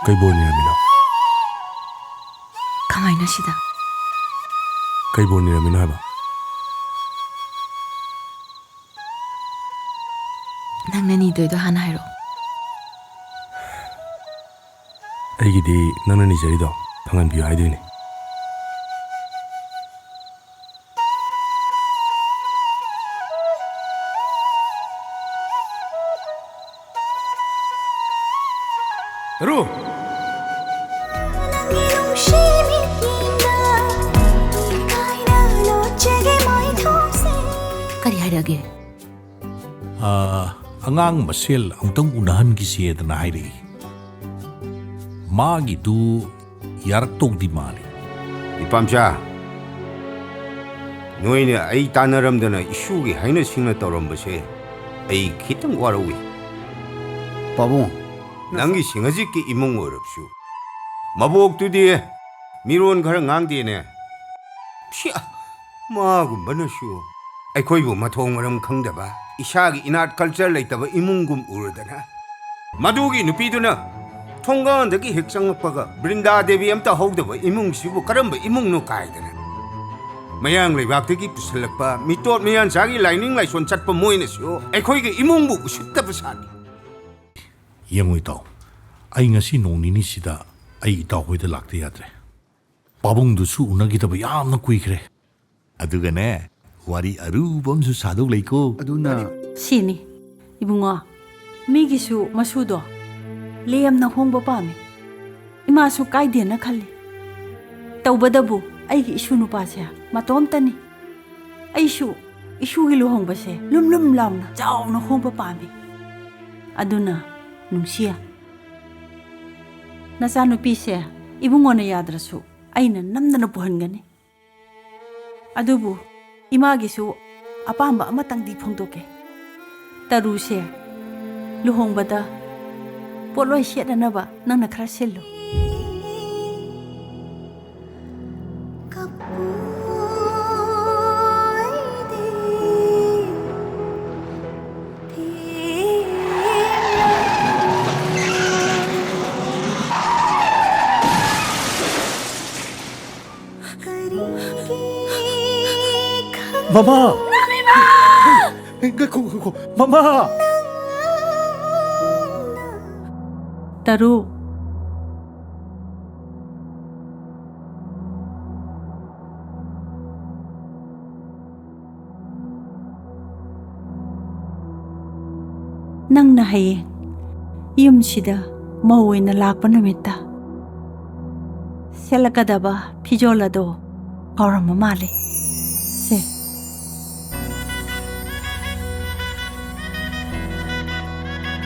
Kay Bonnie Kamaina sida. Kay Bonnie haba. Nang nanidoido hana hairo. Aigidi nana ni jarido phangan biyo haidini. Taru. Kari hairage. Angang masel amtang unahan kisiya na hairi. Magi tu yartok di mali. 이밤자 너희는 아이 단어람들은 이슈기 하이는 신경 떠오른 것이 아이 기똥 과로위 바보 난기 싱어짓기 이몽 어렵슈 마복두 뒤에 미로운 가랑 앙디네 피야 마구 뭐너슈 아이 거이부 마통어람 강다바 이샤기 이낫 칼짤 레이다바 이몽금 우르다나 마두기 누피드나 통과한다기 핵상업바가 브린다 대비 암따 호우다바 이몽시부 까름바 이몽노 까이드나 mayang leibakdagi pusalakpa mitot mayan sagi lining lai son chatpa moinasyo ai khoi ge imongbu usitta pasani Yang itaw. Ay ngasi nung nini sida ay itaw ko'y dalakti yadre. Pabong dusu unagi taba yam na kuikre. Adu gane, wari arubam su sadog layko. ꯑꯗꯨꯅ Sini, ibunga, migisu masudo, liyam na hongba pami. Imasu kaide na khali. Taubadabu, aigi isu nupasya, matom tani. Aisu, isu gilu hongba se, lum launa, jaw na hongba pami. Aduna, nungsiya. Nasa nupi se, ibungo na yadrasu, ay na namdana puhan gani. Adubu, imagisu, apamba amatang di phongdoke. Taru se, luhong bada, poloy siya na ba nang nakrasilo. 마마! 마마! Taru, nang nahayeng, iyum sida mauwi na lakpa namita. Selakadaba pijolado, kauramamali. Se.